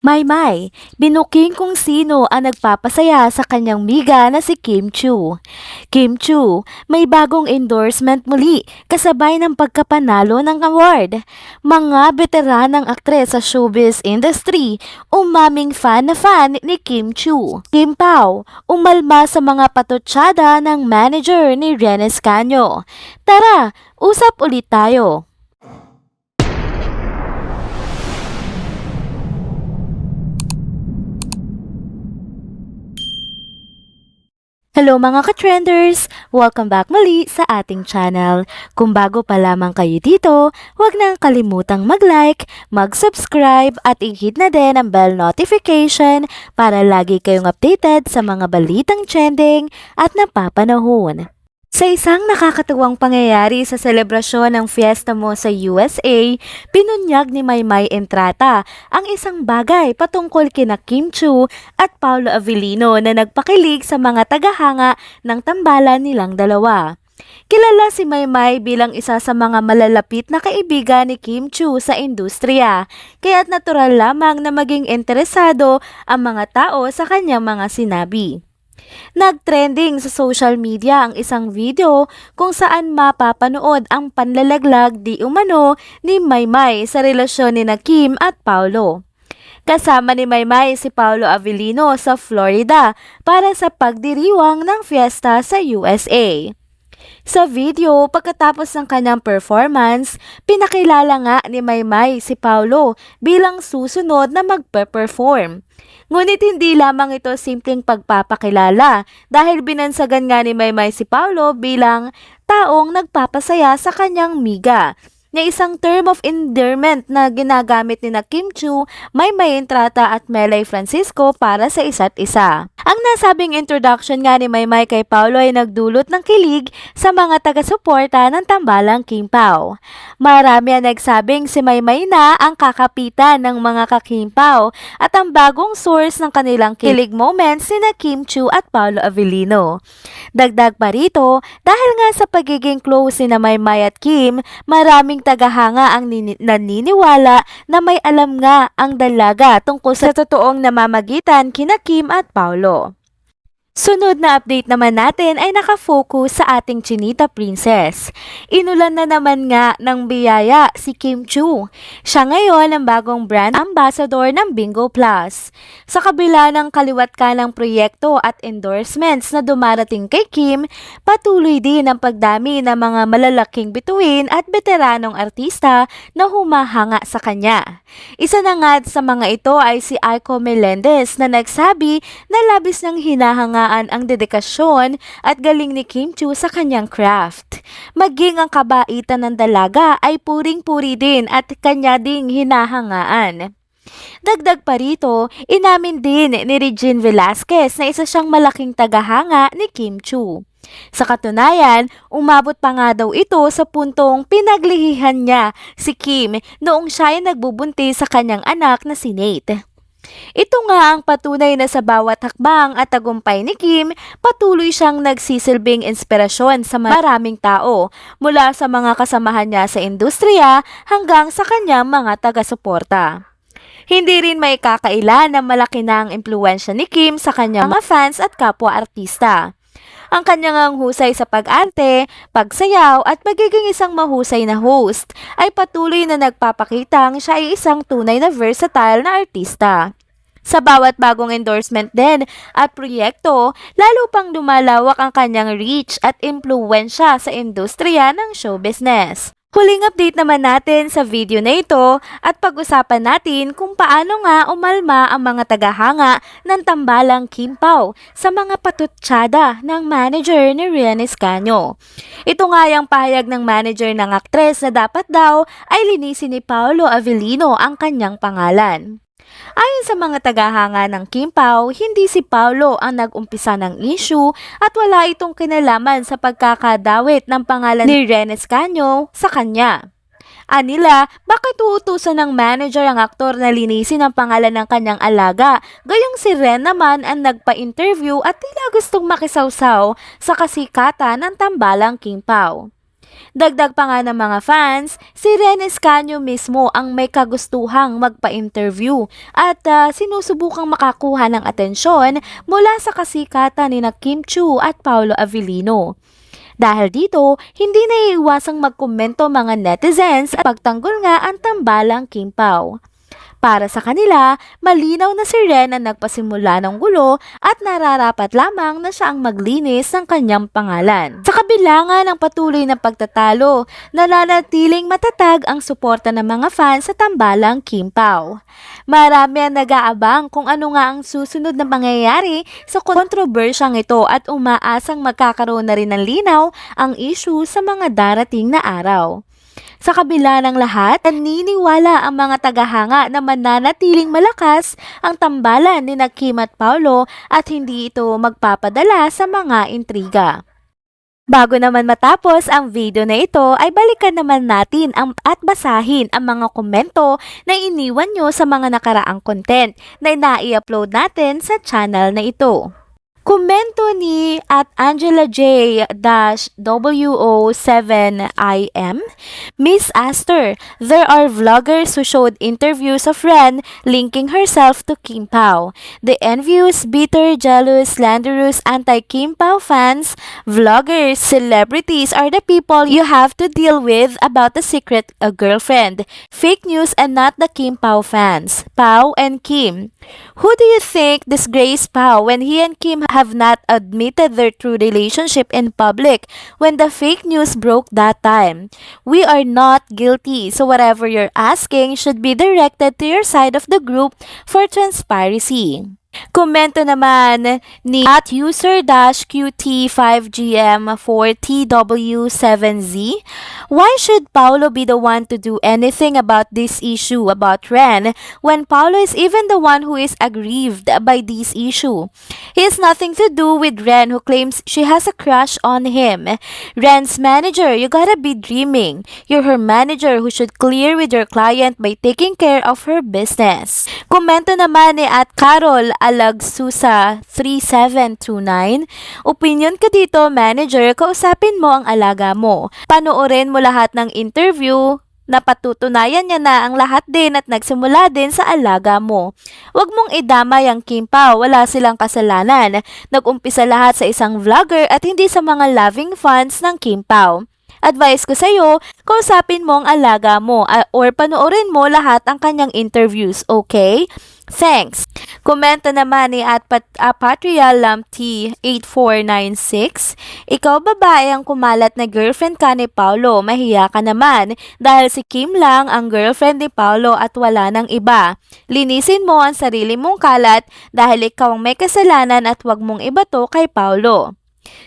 Maymay, binuking kung sino ang nagpapasaya sa kanyang miga na si Kim Chiu. Kim Chiu, may bagong endorsement muli kasabay ng pagkapanalo ng award. Mga veteranang aktres sa showbiz industry, umaming fan na fan ni Kim Chiu. Kim Pao, umalma sa mga patutsada ng manager ni Renz Canyo. Tara, usap ulit tayo. Hello mga ka-trenders! Welcome back muli sa ating channel. Kung bago pa lamang kayo dito, huwag nang kalimutang mag-like, mag-subscribe at i-hit na din ang bell notification para lagi kayong updated sa mga balitang trending at napapanahon. Sa isang nakakatuwang pangyayari sa selebrasyon ng Fiesta Mo sa USA, pinunyag ni Maymay Entrata ang isang bagay patungkol kina Kim Chiu at Paolo Avellino na nagpakilig sa mga tagahanga ng tambalan nilang dalawa. Kilala si Maymay bilang isa sa mga malalapit na kaibigan ni Kim Chiu sa industriya, kaya't natural lamang na maging interesado ang mga tao sa kanyang mga sinabi. Nagtrending sa social media ang isang video kung saan mapapanood ang panlalaglag di umano ni Maymay sa relasyon ni Kim at Paolo. Kasama ni Maymay si Paolo Avellino sa Florida para sa pagdiriwang ng fiesta sa USA. Sa video, pagkatapos ng kanyang performance, pinakilala nga ni Maymay si Paolo bilang susunod na magpe-perform. Ngunit hindi lamang ito simpleng pagpapakilala dahil binansagan nga ni Maymay si Paolo bilang taong nagpapasaya sa kanyang miga, na isang term of endearment na ginagamit ni Kim Chiu, Maymay Entrata at Melay Francisco para sa isa't isa. Ang nasabing introduction nga ni Maymay kay Paolo ay nagdulot ng kilig sa mga taga-suporta ng tambalang Kim Pao. Marami ang nagsabing si Maymay na ang kakapitan ng mga ka-Kim Pao at ang bagong source ng kanilang kilig moments ni Kim Chiu at Paolo Avellino. Dagdag pa rito, dahil nga sa pagiging close ni Maymay at Kim, maraming tagahanga ang naniniwala na may alam nga ang dalaga tungkol sa totoong namamagitan kina Kim at Paolo. Sunod na update naman natin ay nakafocus sa ating Chinita Princess. Inulan na naman nga ng biyaya si Kim Chiu. Siya ngayon ang bagong brand ambassador ng Bingo Plus. Sa kabila ng kaliwat kanang proyekto at endorsements na dumarating kay Kim, patuloy din ang pagdami ng mga malalaking bituin at veteranong artista na humahanga sa kanya. Isa na nga sa mga ito ay si Aiko Melendez na nagsabi na labis ng hinahangaan ang dedikasyon at galing ni Kim Chiu sa kanyang craft. Maging ang kabaitan ng dalaga ay puring-puri din at kanya ding hinahangaan. Dagdag pa rito, inamin din ni Regine Velasquez na isa siyang malaking tagahanga ni Kim Chiu. Sa katunayan, umabot pa nga daw ito sa puntong pinaglihihan niya si Kim noong siya ay nagbubuntis sa kanyang anak na si Nate. Ito nga ang patunay na sa bawat hakbang at tagumpay ni Kim, patuloy siyang nagsisilbing inspirasyon sa maraming tao, mula sa mga kasamahan niya sa industriya hanggang sa kanyang mga taga-suporta. Hindi rin may kakaila na malaki na ang impluwensya ni Kim sa kanyang mga fans at kapwa-artista. Ang kanyang husay sa pag-arte, pagsayaw at pagiging isang mahusay na host ay patuloy na nagpapakitang siya ay isang tunay na versatile na artista. Sa bawat bagong endorsement din at proyekto, lalo pang lumalawak ang kanyang reach at impluwensya sa industriya ng show business. Huling update naman natin sa video na ito at pag-usapan natin kung paano nga umalma ang mga tagahanga ng tambalang Kim Pao sa mga patutsada ng manager ni Renz Canyo. Ito nga yung pahayag ng manager ng aktres na dapat daw ay linisin ni Paolo Avellino ang kanyang pangalan. Ayon sa mga tagahanga ng Kim Pao, hindi si Paolo ang nag-umpisa ng issue at wala itong kinalaman sa pagkakadawit ng pangalan ni Renz Canyo sa kanya. Anila, bakit uutusan ng manager ang aktor na linisin ang pangalan ng kanyang alaga? Gayong si Ren naman ang nagpa-interview at tila gustong makisawsaw sa kasikatan ng tambalang Kim Pao. Dagdag pa nga ng mga fans, si Ren Escanio mismo ang may kagustuhang magpa-interview at sinusubukang makakuha ng atensyon mula sa kasikatan ni Kim Chiu at Paolo Avellino. Dahil dito, hindi naiiwasang magkomento mga netizens at pagtanggol nga ang tambalang Kim Pao. Para sa kanila, malinaw na si Ren ang nagpasimula ng gulo at nararapat lamang na siya ang maglinis ng kanyang pangalan. Sa kabila nga ng patuloy na pagtatalo, nananatiling matatag ang suporta ng mga fans sa tambalang Kim Pao. Marami ang nag-aabang kung ano nga ang susunod na mangyayari sa kontrobersyang ito at umaasang magkakaroon na rin ng linaw ang issue sa mga darating na araw. Sa kabila ng lahat, naniniwala ang mga tagahanga na mananatiling malakas ang tambalan ni Kim at Paolo at hindi ito magpapadala sa mga intriga. Bago naman matapos ang video na ito ay balikan naman natin at basahin ang mga komento na iniwan nyo sa mga nakaraang content na nai-upload natin sa channel na ito. Komento ni at Angela J-WO7IM, Miss Astor, there are vloggers who showed interviews of Ren linking herself to Kim Pao. The envious, bitter, jealous, slanderous, anti-Kim Pao fans, vloggers, celebrities are the people you have to deal with about the secret girlfriend. Fake news and not the Kim Pao fans. Pao and Kim. Who do you think disgraced Pao when he and Kim have not admitted their true relationship in public when the fake news broke that time? We are not guilty, so whatever you're asking should be directed to your side of the group for transparency. Komento naman ni at user-QT5GM4TW7Z, why should Paolo be the one to do anything about this issue about Ren when Paolo is even the one who is aggrieved by this issue? He has nothing to do with Ren who claims she has a crush on him. Ren's manager, you gotta be dreaming. You're her manager who should clear with your client by taking care of her business. Komento naman ni at Carol Alagsusa 3729, opinion ka dito manager, kausapin mo ang alaga mo. Panoorin mo lahat ng interview na patutunayan niya na ang lahat din at nagsimula din sa alaga mo. Huwag mong idamay ang Kim Pao, wala silang kasalanan. Nag-umpisa lahat sa isang vlogger at hindi sa mga loving fans ng Kim Pao. Advice ko sa'yo, kausapin mo ang alaga mo or panoorin mo lahat ang kanyang interviews, okay? Thanks! Komento naman ni at Patria Lamti 8496, ikaw babae ang kumalat na girlfriend ka ni Paolo, mahiya ka naman dahil si Kim lang ang girlfriend ni Paolo at wala nang iba. Linisin mo ang sarili mong kalat dahil ikaw ang may kasalanan at wag mong ibato kay Paolo.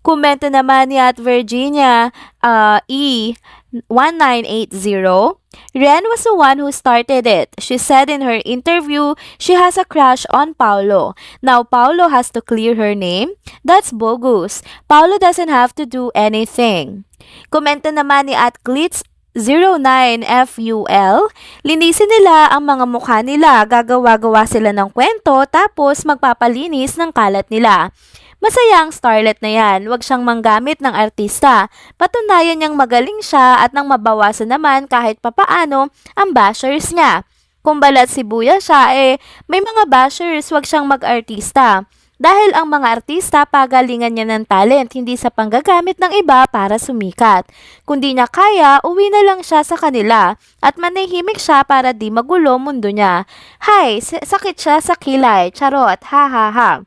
Komento naman ni at Virginia E1980, Ren was the one who started it. She said in her interview she has a crush on Paolo. Now Paolo has to clear her name? That's bogus. Paolo doesn't have to do anything. Komento naman ni at Glitz 09FUL, linisin nila ang mga mukha nila, gagawa-gawa sila ng kwento tapos magpapalinis ng kalat nila. Masaya ang starlet na yan, wag siyang manggamit ng artista. Patunayan niyang magaling siya at nang mabawasan naman kahit papaano ang bashers niya. Kung balat sibuya siya may mga bashers, wag siyang mag-artista. Dahil ang mga artista pagalingan niya ng talent, hindi sa panggagamit ng iba para sumikat. Kung di niya kaya, uwi na lang siya sa kanila at manahimik siya para di magulo mundo niya. Hay, sakit siya sa kilay, charot, ha ha ha.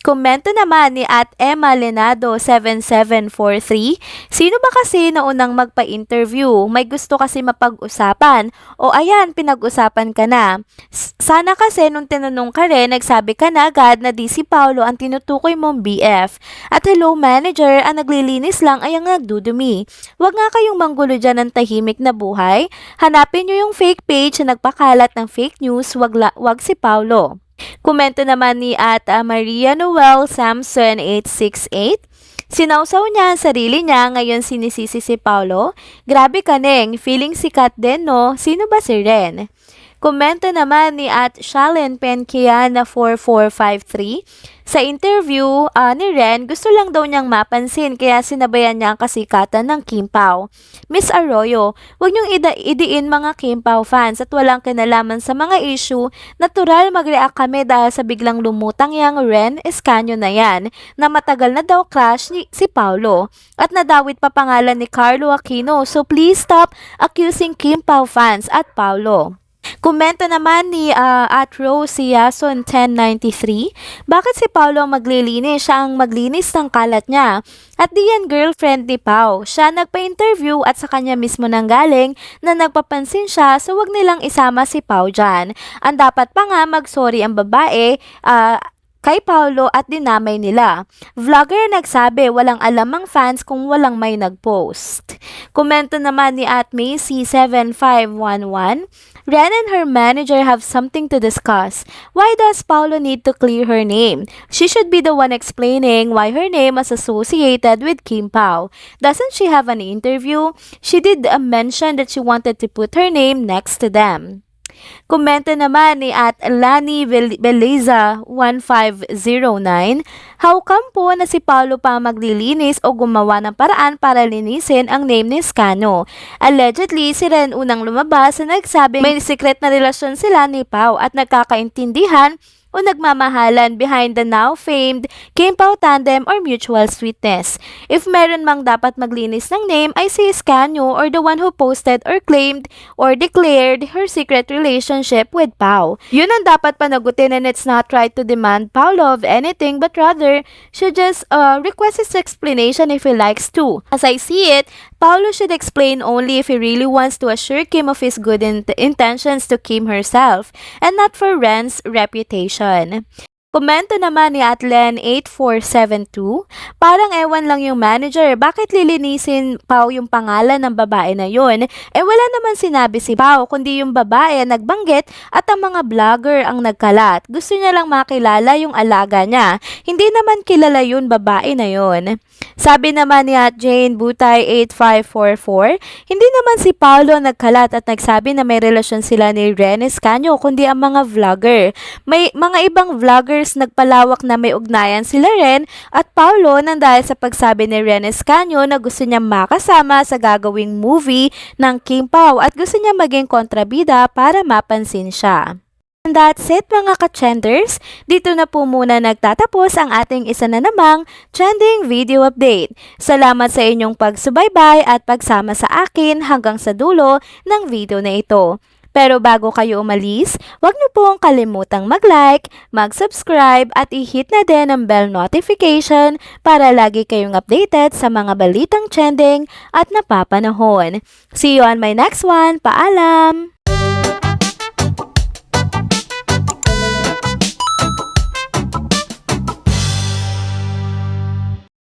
Komento naman ni at Emma Lenado 7743, sino ba kasi na unang magpa-interview? May gusto kasi mapag-usapan. O ayan, pinag-usapan ka na. Sana kasi nung tinanong ka rin, nagsabi ka na agad na di si Paolo ang tinutukoy mong BF. At hello manager, ang naglilinis lang ay ang nagdudumi. Huwag nga kayong manggulo dyan ng tahimik na buhay. Hanapin nyo yung fake page na nagpakalat ng fake news, wag si Paolo. Komento naman ni at Maria Noel Samson 868, sinawsaw niya ang sarili niya, ngayon sinisisi si Paolo. Grabe ka neng, feeling sikat din no, sino ba si Ren? Komento naman ni at Shalen Penkian na 4453. Sa interview ni Ren, gusto lang daw niyang mapansin kaya sinabayan niya ang kasikatan ng Kim Pao. Miss Arroyo, huwag niyong idiin mga Kim Pao fans at walang kinalaman sa mga issue. Natural mag-react kami dahil sa biglang lumutang yang Ren Escanio na yan na matagal na daw crush ni si Paulo at nadawit pa pangalan ni Carlo Aquino, so please stop accusing Kim Pao fans at Paulo. Komento naman ni at Rose Yason 1093, bakit si Paulo ang maglilinis? Siya ang maglinis ng kalat niya. At di yan girlfriend ni Pao. Siya nagpa-interview at sa kanya mismo nanggaling na nagpapansin siya, so wag nilang isama si Pao dyan. Ang dapat pa nga mag-sorry ang babae kay Paulo at dinamay nila. Vlogger nagsabi walang alam ang fans kung walang may nagpost. Komento naman ni at Macy 7511, Ren and her manager have something to discuss. Why does Paulo need to clear her name? She should be the one explaining why her name is associated with Kim Pao. Doesn't she have an interview? She did mention that she wanted to put her name next to them. Komento naman ni at Lani Beleza 1509, how come po na si Paulo pa maglilinis o gumawa ng paraan para linisin ang name ni Escanio? Allegedly, si Ren unang lumabas na nagsabing may secret na relasyon sila ni Pao at nagkakaintindihan o nagmamahalan behind the now famed Kim Pao tandem or mutual sweetness. If meron mang dapat maglinis ng name ay si Escanio or the one who posted or claimed or declared her secret relationship with Pao. Yun ang dapat panagutin, and it's not right to demand Paulo of anything but rather should just request his explanation if he likes to. As I see it, Paulo should explain only if he really wants to assure Kim of his good intentions to Kim herself and not for Ren's reputation. Komento naman ni Atlen 8472, parang ewan lang yung manager, bakit lilinisin Pao yung pangalan ng babae na yun? Wala naman sinabi si Pao, kundi yung babae nagbanggit at ang mga vlogger ang nagkalat. Gusto niya lang makilala yung alaga niya. Hindi naman kilala yun babae na yun. Sabi naman ni at Jane Butay 8544, hindi naman si Paulo nagkalat at nagsabi na may relasyon sila ni Ren Escanio, kundi ang mga vlogger. May mga ibang vloggers nagpalawak na may ugnayan sila Ren at Paulo nang dahil sa pagsabi ni Ren Escanio na gusto niya makasama sa gagawing movie ng Kim Pao at gusto niya maging kontrabida para mapansin siya. And that's it mga ka-trenders. Dito na po muna nagtatapos ang ating isa na namang trending video update. Salamat sa inyong pagsubaybay at pagsama sa akin hanggang sa dulo ng video na ito. Pero bago kayo umalis, huwag niyo pong kalimutang mag-like, mag-subscribe at i-hit na din ang bell notification para lagi kayong updated sa mga balitang trending at napapanahon. See you on my next one. Paalam!